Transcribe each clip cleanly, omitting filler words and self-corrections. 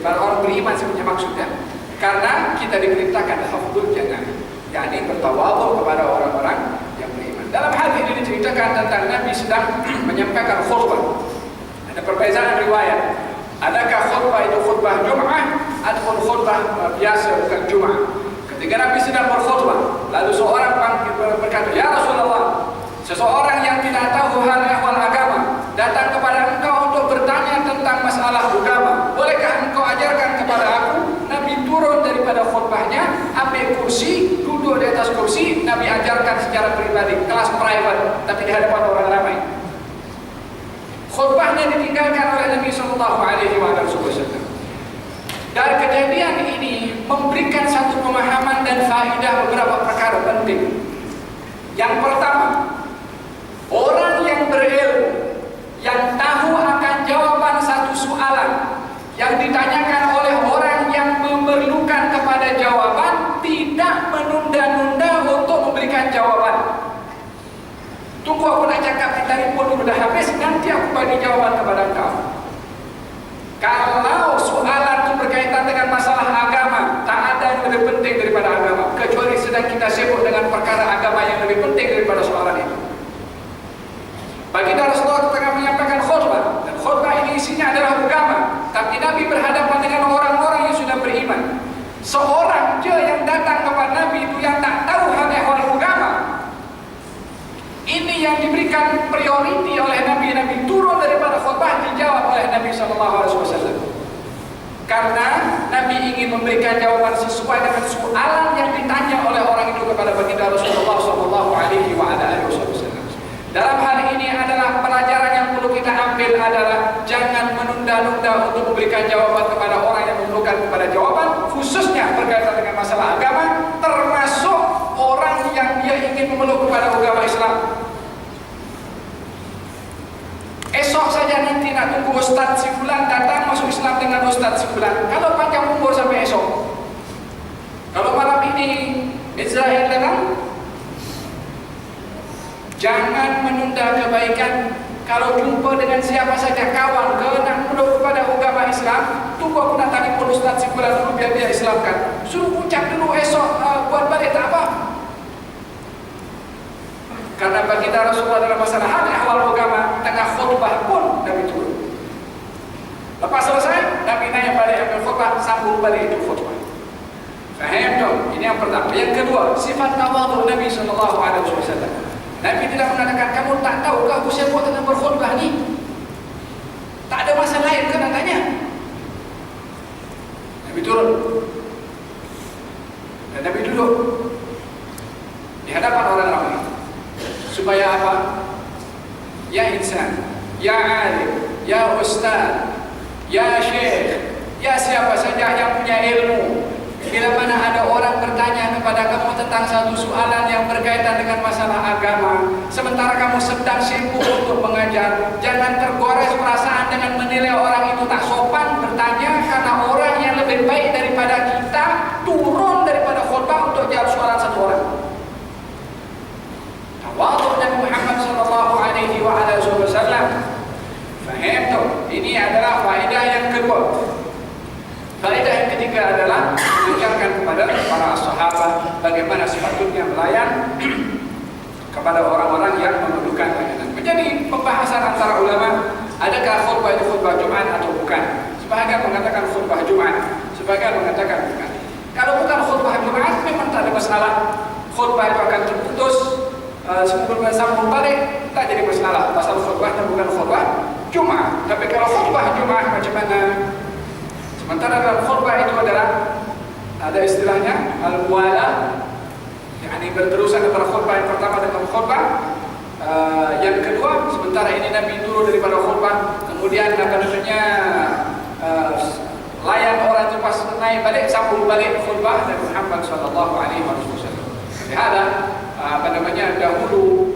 kepada orang beriman sebenarnya maksudnya. Karena kita diperintahkan hafdzul janah, yakni bertawadhu kepada orang-orang yang beriman. Dalam hadis ini diceritakan tentang Nabi sedang menyampaikan khutbah. Ada perbezaan riwayat. Adakah khutbah itu khutbah Jum'ah ataupun khutbah biasa bukan Jum'ah? Ketika Nabi sedang berkhutbah, lalu seorang berkata, "Ya Rasulullah, seseorang yang tidak tahu hal ehwal agama datang kepada engkau untuk bertanya tentang masalah agama. Bolehkah engkau ajarkan kepada aku?" Nabi turun daripada khutbahnya, ambil kursi, duduk di atas kursi. Nabi ajarkan secara pribadi, kelas private, tapi di hadapan orang ramai. Khutbahnya ditinggalkan oleh Nabi SAW. Dari kejadian ini memberikan satu pemahaman dan faedah beberapa perkara penting. Yang pertama, orang yang berilmu, yang tahu akan jawaban satu soalan yang ditanyakan oleh orang yang memerlukan kepada jawaban, tidak menunda-nunda untuk memberikan jawaban. Tunggu aku nak cakap, telefon dulu dah habis, nanti aku bagi jawaban kepada engkau. Kalau soalan itu berkaitan dengan masalah agama, tak ada yang lebih penting daripada agama, kecuali sedang kita sibuk dengan perkara agama yang lebih penting daripada soalan itu. Baginda Rasulullah tengah menyampaikan khutbah, dan khutbah ini isinya adalah agama, tapi Nabi berhadapan dengan orang-orang yang sudah beriman. Seorang je yang datang kepada Nabi itu yang tak tahu hal ehwal agama, ini yang diberikan prioriti oleh Nabi. Nabi turun daripada khutbah, dijawab oleh Nabi SAW. Karena Nabi ingin memberikan jawaban sesuai dengan soalan yang ditanya oleh orang itu kepada baginda Rasulullah SAW. Dalam hal ini adalah pelajaran yang perlu kita ambil adalah jangan menunda-nunda untuk memberikan jawaban kepada orang yang memerlukan kepada jawaban, khususnya berkaitan dengan masalah agama, termasuk orang yang dia ingin memeluk kepada agama Islam. Esok saja nanti nak tunggu Ustaz si fulan datang masuk Islam dengan Ustaz si fulan. Kalau panjang umur sampai esok. Kalau malam ini Israel datang, jangan menunda kebaikan. Kalau jumpa dengan siapa saja kawan ke nak memeluk kepada agama Islam, tunggu aku nak telefon Ustaz si fulan dulu biar dia Islamkan. Suruh ucap dulu esok buat balik tak apa. Karena baginda Rasulullah dalam masalah hal ehwal agama, tengah khutbah pun Nabi turun. Lepas selesai, Nabi nanya balik ambil khutbah, sambung balik itu khutbah. Faham tak? Ini yang pertama. Yang kedua, sifat tawadhu Nabi SAW. Nabi tidak mengatakan, kamu tak tahu ke aku siapa tengah berkhutbah ni? Tak ada masa lain ke nak tanya? Nabi turun. Dan Nabi duduk di hadapan orang ramai. Supaya apa? Ya insan, ya alim, ya ustaz, ya syekh, ya siapa saja yang punya ilmu, bila mana ada orang bertanya kepada kamu tentang satu soalan yang berkaitan dengan masalah agama, sementara kamu sedang sibuk untuk mengajar, jangan tergores perasaan dengan menilai orang itu tak sopan bertanya, karena orang yang lebih baik daripada kita turun daripada khutbah untuk jawab soalan satu orang. Tawadhu Nabi Muhammad SAW. Faham tu? Ini adalah faedah yang kedua. Faedah yang ketiga adalah mengajarkan kepada para sahabat bagaimana sepatutnya melayan kepada orang-orang yang memerlukan layanan. Menjadi pembahasan antara ulama, adakah khutbah itu khutbah Jumat atau bukan? Sebahagian mengatakan khutbah Jumat, sebahagian mengatakan bukan. Kalau bukan khutbah Jumat, memang tak ada masalah. Khutbah itu akan terputus, sebelum sambung balik, tak jadi masalah. Pasal khutbahnya bukan khutbah Jumat. Tapi kalau khutbah Jumat macam mana? Sementara dalam khutbah itu ada istilahnya al-muwalah, yakni berterusan antara khutbah yang pertama dengan khutbah yang kedua. Sementara ini Nabi turun daripada khutbah, kemudian layan orang itu pas naik balik, sambung balik khutbah Nabi Muhammad SAW. Lihat dahulu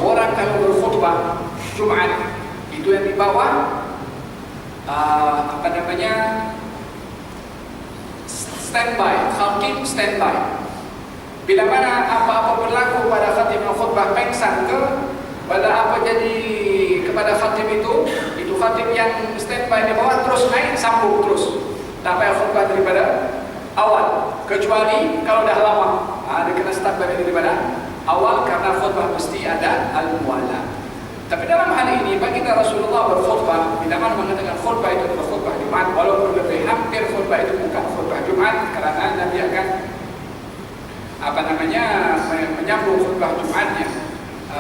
orang kalau berkhutbah Jumat itu yang di bawah standby, khatib standby. Bila mana apa-apa berlaku pada khatib yang khutbah pengsan ke, pada apa jadi kepada khatib itu khatib yang standby di bawah terus naik sambung terus. Tak payah khutbah daripada awal, kecuali kalau dah lama. Dia kena start daripada awal karena khutbah mesti ada al-muwala. Tapi dalam hal ini baginda Rasulullah berkhutbah, bila mana mengatakan khutbah itu adalah khutbah Jumat, walaupun lebih hampir khutbah itu bukan khutbah Jumat, kerana Nabi akan menyambung khutbah Jumatnya.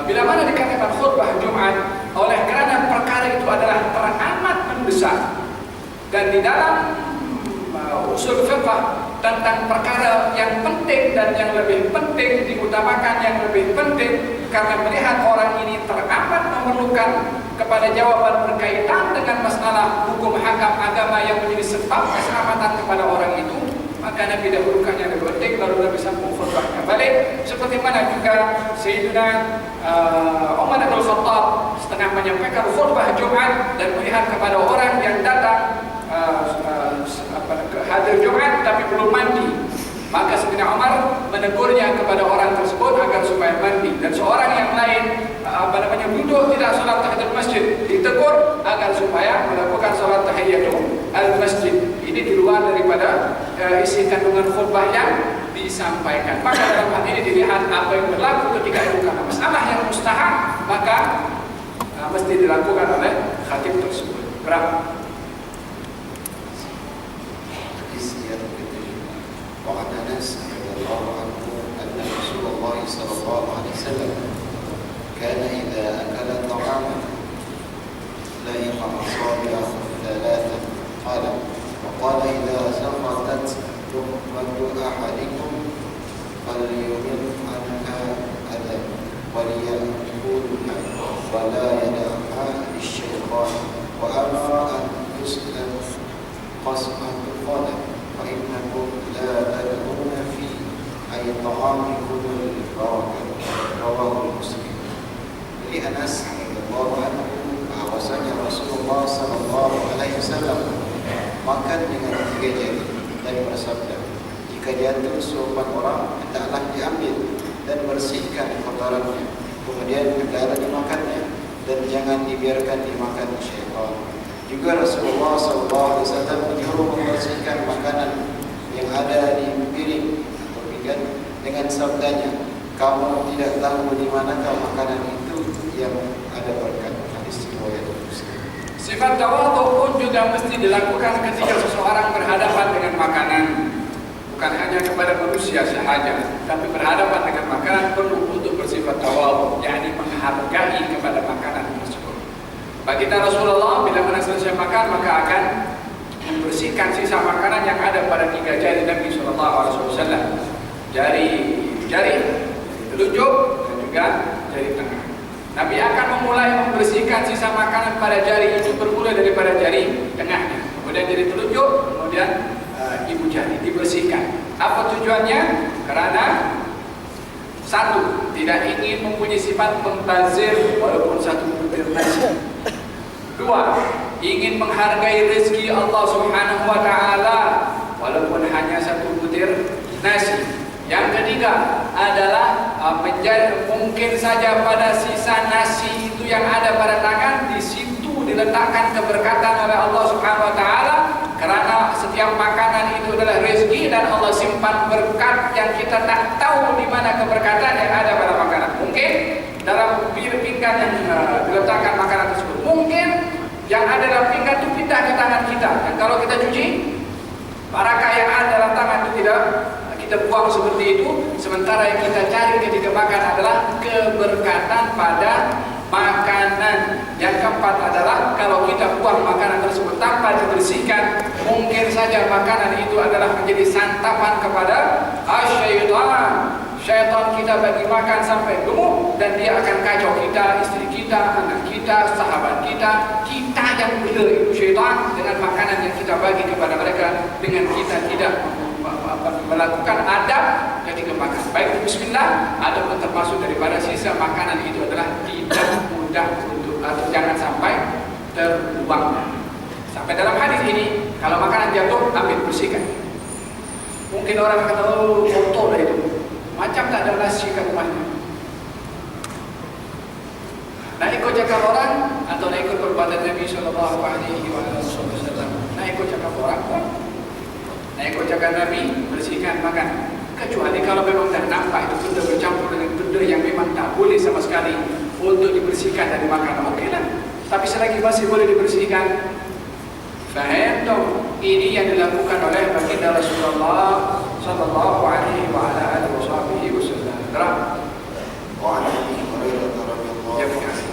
Bila mana dikatakan khutbah Jumat, oleh kerana perkara itu adalah teramat mendesak, dan di dalam usul fiqh tentang perkara yang penting dan yang lebih penting diutamakan yang lebih penting, karena melihat orang ini teramat memerlukan kepada jawaban berkaitan dengan masalah hukum hakam agama yang menjadi sebab keselamatan kepada orang itu, maka Nabi dahulukan yang lebih penting, lalu Nabi sambung khutbahnya balik. Seperti mana juga Sayyidina Umar bin Khattab setengah menyampaikan khutbah Jumat dan melihat kepada orang yang datang hadir Jumat tapi belum mandi, maka Sayyidina Umar menegurnya kepada orang tersebut agar supaya mandi, dan seorang yang lain duduk tidak sholat tahiyatul masjid ditegur agar supaya melakukan sholat tahiyatul masjid. Ini di luar daripada isi kandungan khutbah yang disampaikan. Maka dalam hal ini dilihat apa yang berlaku ketika itu karena masalah yang mustahab, maka mesti dilakukan oleh khatib tersebut. Berapa? وعن أنس رضي الله عنه أن رسول الله صلى الله عليه وسلم كان إذا أكل طعاما لئم أصابعه ثلاثا وقال إذا سقطت لقمة أحدكم فليمن عنها أذى وليأكلها ولا يدعها للشيطان، وأمر أن يسأل قسمة القدم فإنكم لا تدعون في أي طعامكم البركة. رواه Muslim. Dari Anas radhiyallahu anhu bahwasanya Rasulullah sallallahu alaihi wasallam makan dengan 3 jari dan bersabda, jika diatur suapan orang hendaklah diambil dan bersihkan kotorannya, kemudian hendaklah dimakannya dan jangan dibiarkan dimakan syaitan. Juga Rasulullah SAW menyuruh membersihkan makanan yang ada di piring atau pinggan dengan sabdanya, kamu tidak tahu di manakah makanan itu yang ada berkat. Hadis riwayat Muslim. Sifat tawadhu pun juga mesti dilakukan ketika seseorang berhadapan dengan makanan. Bukan hanya kepada manusia sahaja, tapi berhadapan dengan makanan perlu untuk bersifat tawadhu, yakni menghargai kepada makanan tersebut. Baginda Rasulullah bila mana selesai makan maka akan membersihkan sisa makanan yang ada pada 3 jari Nabi SAW. Jari telunjuk dan juga jari tengah. Nabi akan memulai membersihkan sisa makanan pada jari itu bermula daripada jari tengahnya, kemudian jari telunjuk, kemudian ibu jari dibersihkan. Apa tujuannya? Karena satu, tidak ingin mempunyai sifat membazir walaupun satu butir nasi. 2, ingin menghargai rezeki Allah Subhanahu wa taala walaupun hanya satu butir nasi. Yang ketiga adalah mungkin saja pada sisa nasi itu yang ada pada tangan, di situ diletakkan keberkatan oleh Allah Subhanahu wa taala, karena setiap makanan itu adalah rezeki dan Allah simpan berkat yang kita tak tahu di mana keberkatan yang ada pada makanan. Mungkin dalam pinggan yang diletakkan makanan tersebut, mungkin yang ada dalam pinggan itu pindah ke tangan kita, dan kalau kita cuci, barakah yang ada dalam tangan itu tidak kita buang seperti itu. Sementara yang kita cari ketika makan adalah keberkatan pada makanan. Yang keempat adalah kalau kita buang makanan tersebut tanpa dibersihkan, mungkin saja makanan itu adalah menjadi santapan kepada syaitan. Syaitan kita bagi makan sampai gemuk, dan dia akan kacau kita, istri kita, anak kita, sahabat kita. Kita yang benar itu syaitan dengan makanan yang kita bagi kepada mereka, dengan kita tidak melakukan adab ketika makan. Baik, bismillah, adab pun termasuk daripada sisa makanan itu adalah tidak mudah untuk, atau jangan sampai terbuang. Sampai dalam hadis ini, kalau makanan jatuh, ambil, bersihkan. Mungkin orang kata, oh kotor dah itu, macam tak ada nasi kat rumahnya. Nah, ikut cakap orang, atau nak ikut perbuatan Nabi Sallallahu Alaihi Wasallam, nak ikut cakap orang pun, nak ikut cakap Nabi, bersihkan makan. Kecuali kalau memang dah nampak itu benda bercampur dengan benda yang memang tak boleh sama sekali untuk dibersihkan dari makanan, okeylah. Tapi selagi masih boleh dibersihkan, faham tak? Ini yang dilakukan oleh baginda Rasulullah Sallallahu Alaihi Wasallam. وعن ابي هريره رضي الله عنه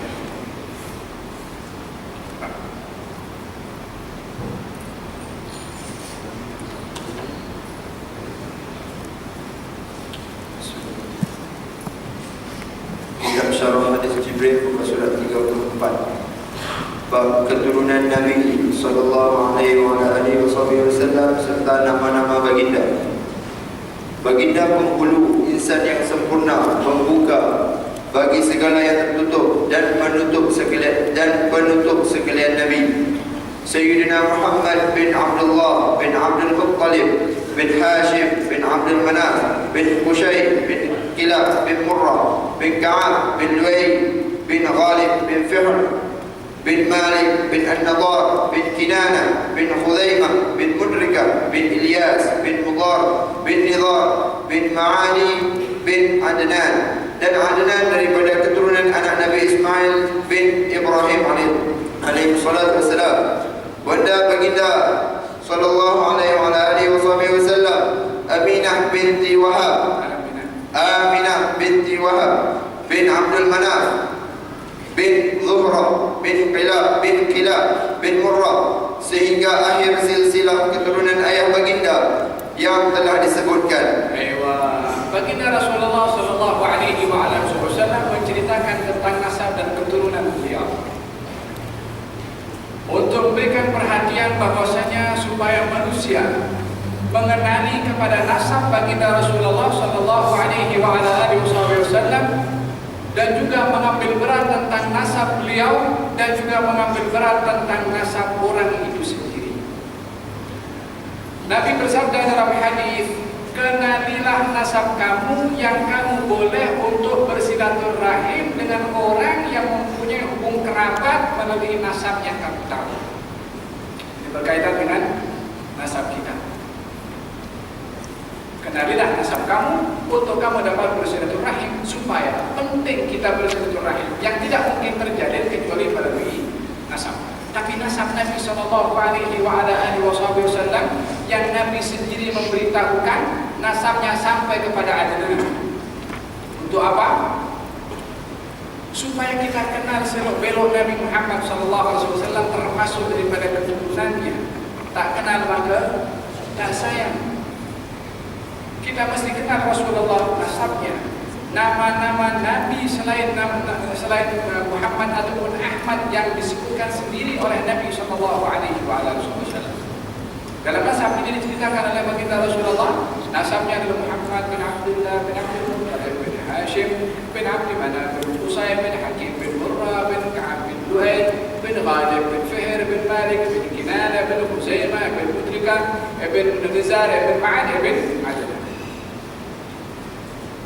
dalam syarah hadis Jibril muka surat 34 bab keturunan Nabi sallallahu alaihi wasallam serta nama-nama baginda. Baginda penghulu, insan yang sempurna, pembuka bagi segala yang tertutup dan penutup sekalian Nabi. Sayyidina Muhammad bin Abdullah bin Abdul Muttalib bin Hashim bin Abdul Manaf bin Qushay bin Kilab bin Murrah bin Ka'ab bin Luay bin Ghalib bin Fihr bin Malik bin An-Nadar bin Kinana bin Khuzaimah bin Mudrika bin Ilyas bin Mudar bin Nidar bin Ma'ani bin Adnan, dan Adnan daripada keturunan anak Nabi Ismail bin Ibrahim alaihi salatu wassalam. Bunda baginda sallallahu alaihi wasallam Aminah binti Wahab, Aminah binti Wahab bin Abdul Manaf bin Zuhra bin Kilab bin Murrah sehingga akhir silsilah keturunan ayah baginda yang telah disebutkan. Baginda Rasulullah Sallallahu Alaihi Wasallam menceritakan tentang nasab dan keturunan beliau untuk memberikan perhatian bahwasanya supaya manusia mengenali kepada nasab baginda Rasulullah Sallallahu Alaihi Wasallam dan juga mengambil berat tentang nasab beliau dan juga mengambil berat tentang nasab orang itu sendiri. Nabi bersabda dalam hadis, kenalilah nasab kamu yang kamu boleh untuk bersilaturahim dengan orang yang mempunyai hubung kerabat melalui nasab yang kamu tahu. Ini berkaitan dengan nasab kita. Kenalilah nasab kamu untuk kamu dapat bersilaturahim, supaya penting kita bersilaturahim yang tidak mungkin terjadi kecuali melalui nasab. Tapi nasab Nabi Sallallahu Alaihi Wasallam yang Nabi sendiri memberitahukan nasabnya sampai kepada Adnan. Untuk apa? Supaya kita kenal selok-belok Nabi Muhammad Sallallahu Alaihi Wasallam termasuk daripada keturunannya. Tak kenal maka tak sayang. Kita mesti kenal Rasulullah, nasabnya, nama-nama Nabi selain Muhammad ataupun Ahmad yang disebutkan sendiri oleh Nabi Sallallahu Alaihi Wasallam. Dalam nasab ini diceritakan oleh baginda Rasulullah, nasabnya adalah Muhammad bin Abdullah bin Abdul Muttalib bin Hashim bin Abdi Manaf bin Qusay bin Hakim bin Murrah bin Ka'ab bin Luay bin Ghalib bin Fihr bin Malik bin Kinana bin Khuzaimah bin Mudrika bin Nizar bin Ma'ani bin Adnan.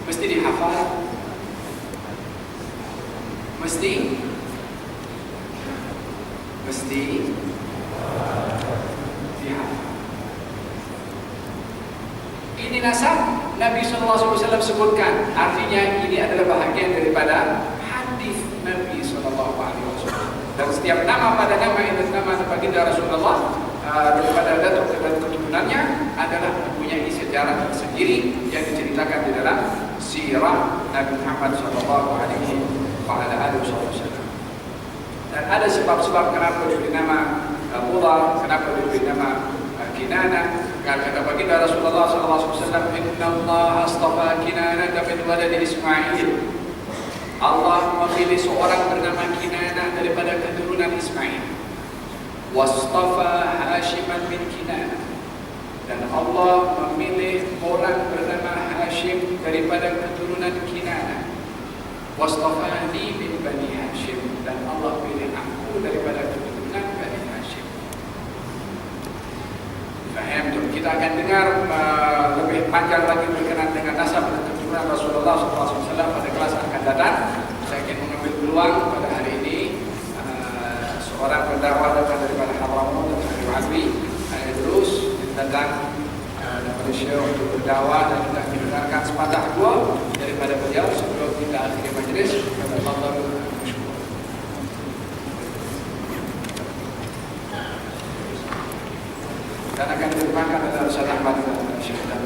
Mesti dihafal, mesti dihafal. Ini nasab Nabi Sallallahu Alaihi Wasallam sebutkan, artinya ini adalah bahagian daripada hadis Nabi Sallallahu Alaihi Wasallam. Dan setiap nama pada nama ini nama baginda Rasulullah daripada datuk dan keturunannya adalah mempunyai sejarah tersendiri yang diceritakan di dalam sirah Nabi Muhammad Sallallahu Alaihi Wasallam. Dan ada sebab-sebab kenapa diberi nama Mudar, kenapa diberi nama Kinana. Kata baginda Rasulullah Sallallahu Alaihi Wasallam, Inna Allah astafa Kinana min waladi Ismail. Allah memilih seorang bernama Kinana daripada keturunan Ismail. Wastafa Hashiman min Kinana. Dan Allah memilih orang bernama Hashim daripada keturunan Kinana. Wastafani min Bani Hashim. Dan Allah pilih aku daripada keturunan Bani Hashim. Faham tu? Kita akan dengar lebih panjang lagi berkenaan dengan nasab dan keturunan Rasulullah SAW pada kelas akan datang. Saya ingin mengambil peluang pada hari ini seorang pendakwah datang daripada Hadramaut dan Habib Alwi. Saya terus datang daripada Syekh untuk berdakwah dan kita mendengarkan sepatah dua daripada beliau sebelum kita akhiri majlis. Dan akan dilakukan adalah Ustaz Ahmad Syekh.